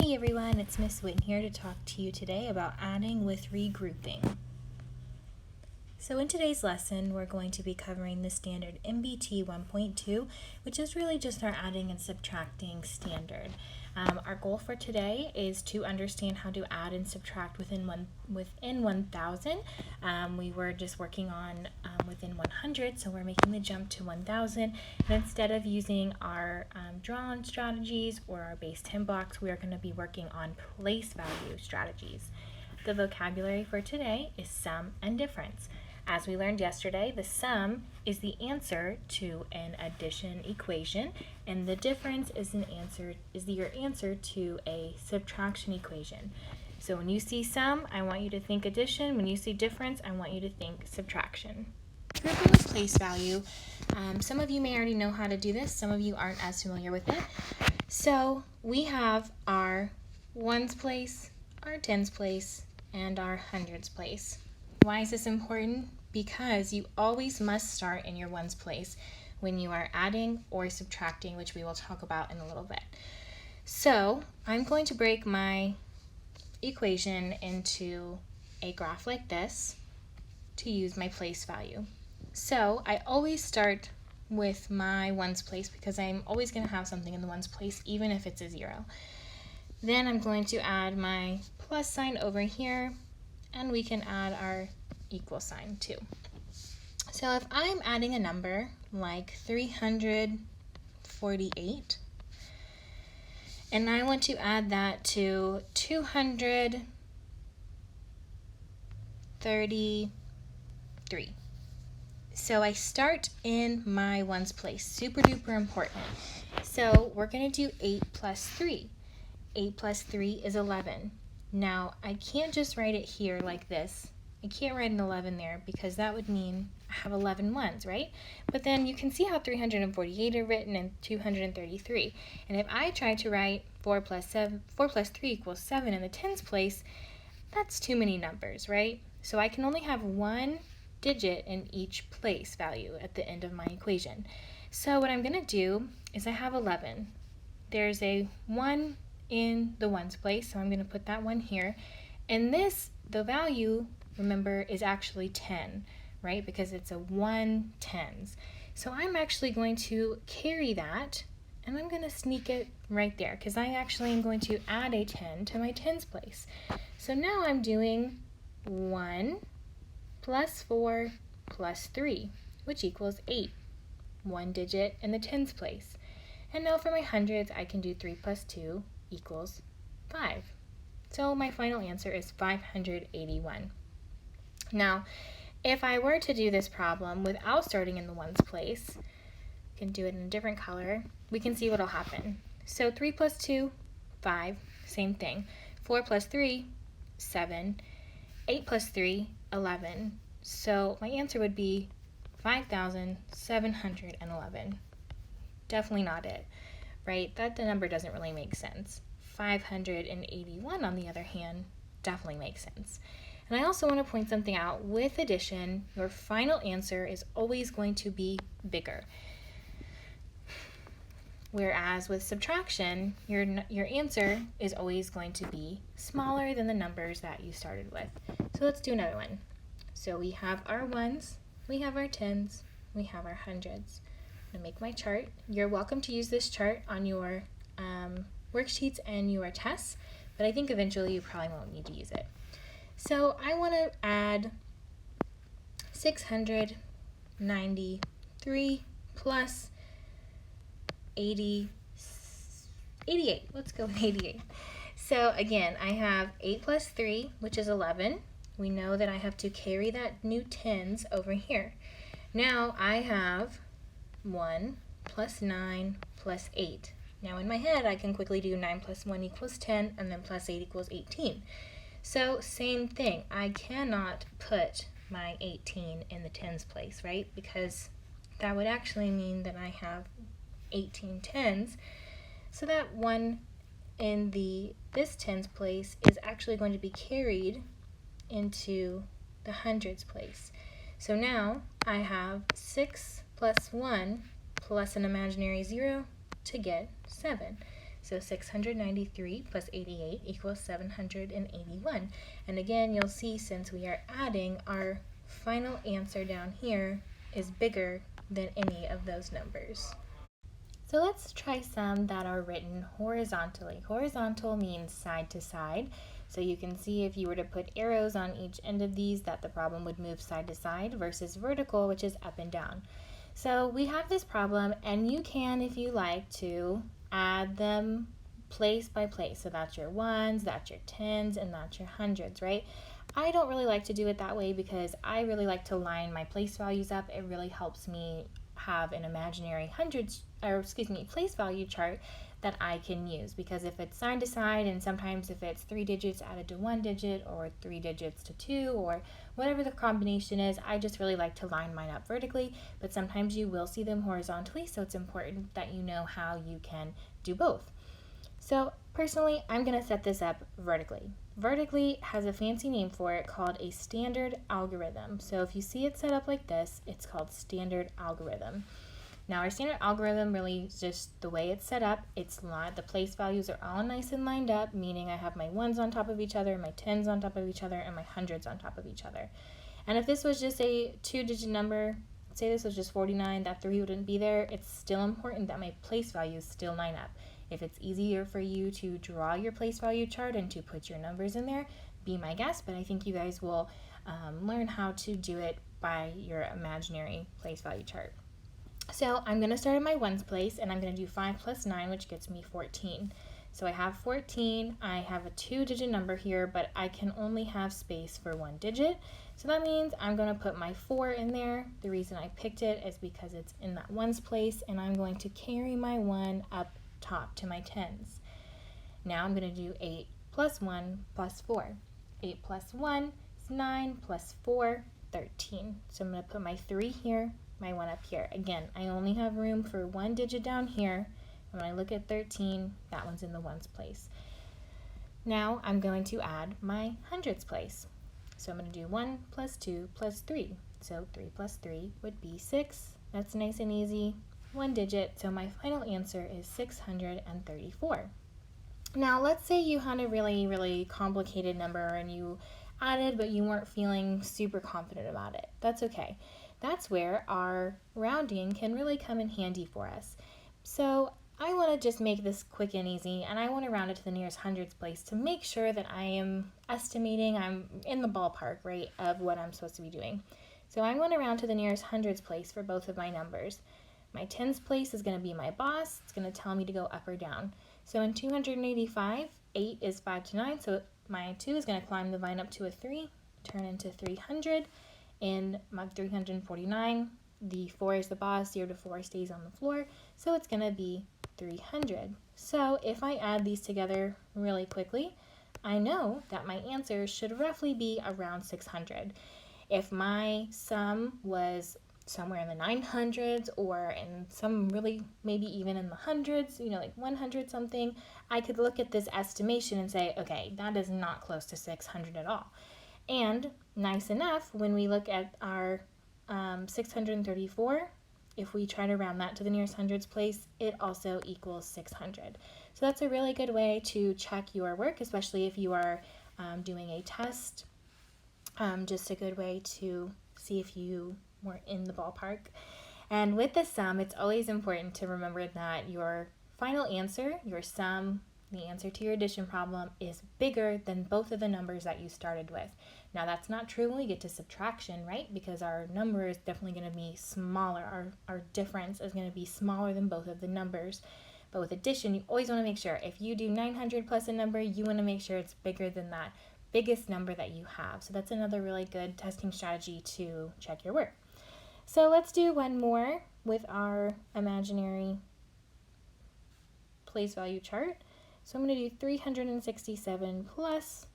Hey everyone, it's Miss Witten here to talk to you today about adding with regrouping. So in today's lesson, we're going to be covering the standard MBT 1.2, which is really just our adding and subtracting standard. Our goal for today is to understand how to add and subtract within 1,000. We were just working on within 100, so we're making the jump to 1,000. And instead of using our drawn strategies or our base 10 blocks, we are going to be working on place value strategies. The vocabulary for today is sum and difference. As we learned yesterday, the sum is the answer to an addition equation, and the difference is your answer to a subtraction equation. So when you see sum, I want you to think addition. When you see difference, I want you to think subtraction. Grouping with place value. Some of you may already know how to do this. Some of you aren't as familiar with it. So we have our ones place, our tens place, and our hundreds place. Why is this important? Because you always must start in your ones place when you are adding or subtracting, which we will talk about in a little bit. So I'm going to break my equation into a graph like this to use my place value. So I always start with my ones place because I'm always going to have something in the ones place, even if it's a 0. Then I'm going to add my plus sign over here, and we can add our equal sign too. So if I'm adding a number like 348, and I want to add that to 233. So I start in my ones place, super duper important. So we're going to do 8 plus 3. 8 plus 3 is 11. Now, I can't just write it here like this. I can't write an 11 there because that would mean I have 11 ones, right? But then you can see how 348 are written and 233. And if I try to write 4 plus 3 equals 7 in the tens place, that's too many numbers, right? So I can only have one digit in each place value at the end of my equation. So what I'm going to do is I have 11. There's a 1 in the ones place, so I'm going to put that 1 here. And the value, remember, is actually 10, right? Because it's a 1 tens. So I'm actually going to carry that, and I'm going to sneak it right there, because I actually am going to add a 10 to my tens place. So now I'm doing 1 plus 4 plus 3, which equals 8. 1 digit in the tens place. And now for my hundreds, I can do 3 plus 2 equals 5. So my final answer is 581. Now, if I were to do this problem without starting in the ones place, we can do it in a different color, we can see what will happen. So 3 plus 2, 5, same thing. 4 plus 3, 7. 8 plus 3, 11. So my answer would be 5,711. Definitely not it, right? The number doesn't really make sense. 581, on the other hand, definitely makes sense. And I also want to point something out. With addition, your final answer is always going to be bigger. Whereas with subtraction, your answer is always going to be smaller than the numbers that you started with. So let's do another one. So we have our ones, we have our tens, we have our hundreds. I'm going to make my chart. You're welcome to use this chart on your worksheets and your tests, but I think eventually you probably won't need to use it. So I want to add 693 plus 88. Let's go with 88. So again, I have 8 plus 3, which is 11. We know that I have to carry that new tens over here. Now I have 1 plus 9 plus 8. Now in my head, I can quickly do 9 plus 1 equals 10, and then plus 8 equals 18. So same thing, I cannot put my 18 in the tens place, right? Because that would actually mean that I have 18 tens. So that 1 in this tens place is actually going to be carried into the hundreds place. So now I have 6 plus 1 plus an imaginary 0 to get 7. So 693 plus 88 equals 781. And again, you'll see since we are adding, our final answer down here is bigger than any of those numbers. So let's try some that are written horizontally. Horizontal means side to side. So you can see if you were to put arrows on each end of these that the problem would move side to side versus vertical, which is up and down. So we have this problem, and you can, if you like to, add them place by place. So that's your ones, that's your tens, and that's your hundreds, right? I don't really like to do it that way because I really like to line my place values up. It really helps me have an imaginary place value chart that I can use, because if it's side to side, and sometimes if it's 3 digits added to 1 digit or 3 digits to 2 or whatever the combination is, I just really like to line mine up vertically, but sometimes you will see them horizontally, so it's important that you know how you can do both. So personally, I'm going to set this up vertically. Vertically has a fancy name for it called a standard algorithm. So if you see it set up like this, it's called standard algorithm. Now our standard algorithm really is just the way it's set up. It's not, the place values are all nice and lined up, meaning I have my ones on top of each other, my tens on top of each other, and my hundreds on top of each other. And if this was just a 2-digit number, say this was just 49, that 3 wouldn't be there. It's still important that my place values still line up. If it's easier for you to draw your place value chart and to put your numbers in there, be my guest, but I think you guys will learn how to do it by your imaginary place value chart. So I'm going to start at my ones place, and I'm going to do 5 plus 9, which gets me 14. So I have 14, I have a 2-digit number here, but I can only have space for 1 digit. So that means I'm going to put my 4 in there. The reason I picked it is because it's in that ones place, and I'm going to carry my 1 up top to my tens. Now I'm going to do 8 plus 1 plus 4. 8 plus 1 is 9 plus 4, 13. So I'm going to put my 3 here, my 1 up here. Again, I only have room for 1 digit down here. And when I look at 13, that one's in the ones place. Now I'm going to add my hundreds place. So I'm going to do 1 plus 2 plus 3. So 3 plus 3 would be 6. That's nice and easy. 1 digit, so my final answer is 634. Now let's say you had a really complicated number and you added but you weren't feeling super confident about it. That's okay. That's where our rounding can really come in handy for us. So I want to just make this quick and easy, and I want to round it to the nearest hundreds place to make sure that I am estimating I'm in the ballpark, right, of what I'm supposed to be doing. So I'm going to round to the nearest hundreds place for both of my numbers. My tens place is going to be my boss. It's going to tell me to go up or down. So in 285, 8 is 5 to 9, so my 2 is going to climb the vine up to a 3, turn into 300. In my 349, the 4 is the boss, 0 to 4 stays on the floor, so it's going to be 300. So if I add these together really quickly, I know that my answer should roughly be around 600. If my sum was somewhere in the 900s or in some really maybe even in the hundreds, like 100 something, I could look at this estimation and say, okay, that is not close to 600 at all. And nice enough, when we look at our 634, if we try to round that to the nearest hundreds place, it also equals 600. So that's a really good way to check your work, especially if you are doing a test. Just a good way to see if you were in the ballpark. And with the sum, it's always important to remember that your final answer, your sum, the answer to your addition problem, is bigger than both of the numbers that you started with. Now that's not true when we get to subtraction, right? Because our number is definitely going to be smaller. Our difference is going to be smaller than both of the numbers. But with addition, you always want to make sure, if you do 900 plus a number, you want to make sure it's bigger than that biggest number that you have. So that's another really good testing strategy to check your work. So let's do one more with our imaginary place value chart. So I'm going to do 367 plus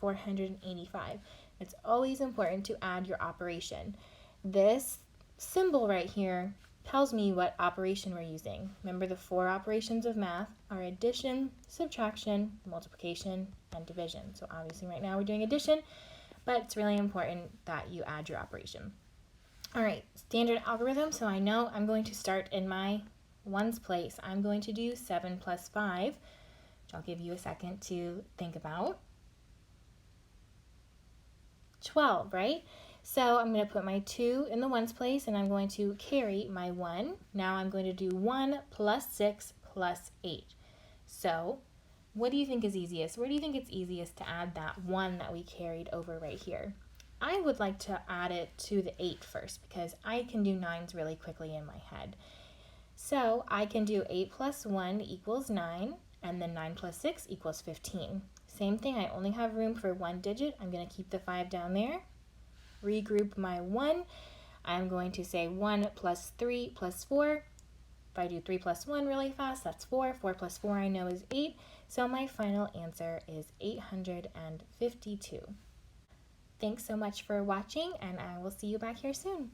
485. It's always important to add your operation. This symbol right here tells me what operation we're using. Remember, the 4 operations of math are addition, subtraction, multiplication, and division. So obviously right now we're doing addition, but it's really important that you add your operation. All right, standard algorithm. So I know I'm going to start in my ones place, I'm going to do 7 plus 5, which I'll give you a second to think about. 12, right? So I'm going to put my 2 in the ones place, and I'm going to carry my 1. Now I'm going to do 1 plus 6 plus 8. So what do you think is easiest? Where do you think it's easiest to add that 1 that we carried over right here? I would like to add it to the 8 first because I can do 9s really quickly in my head. So I can do 8 plus 1 equals 9, and then 9 plus 6 equals 15. Same thing, I only have room for one digit. I'm going to keep the 5 down there. Regroup my 1. I'm going to say 1 plus 3 plus 4. If I do 3 plus 1 really fast, that's 4. 4 plus 4 I know is 8. So my final answer is 852. Thanks so much for watching, and I will see you back here soon.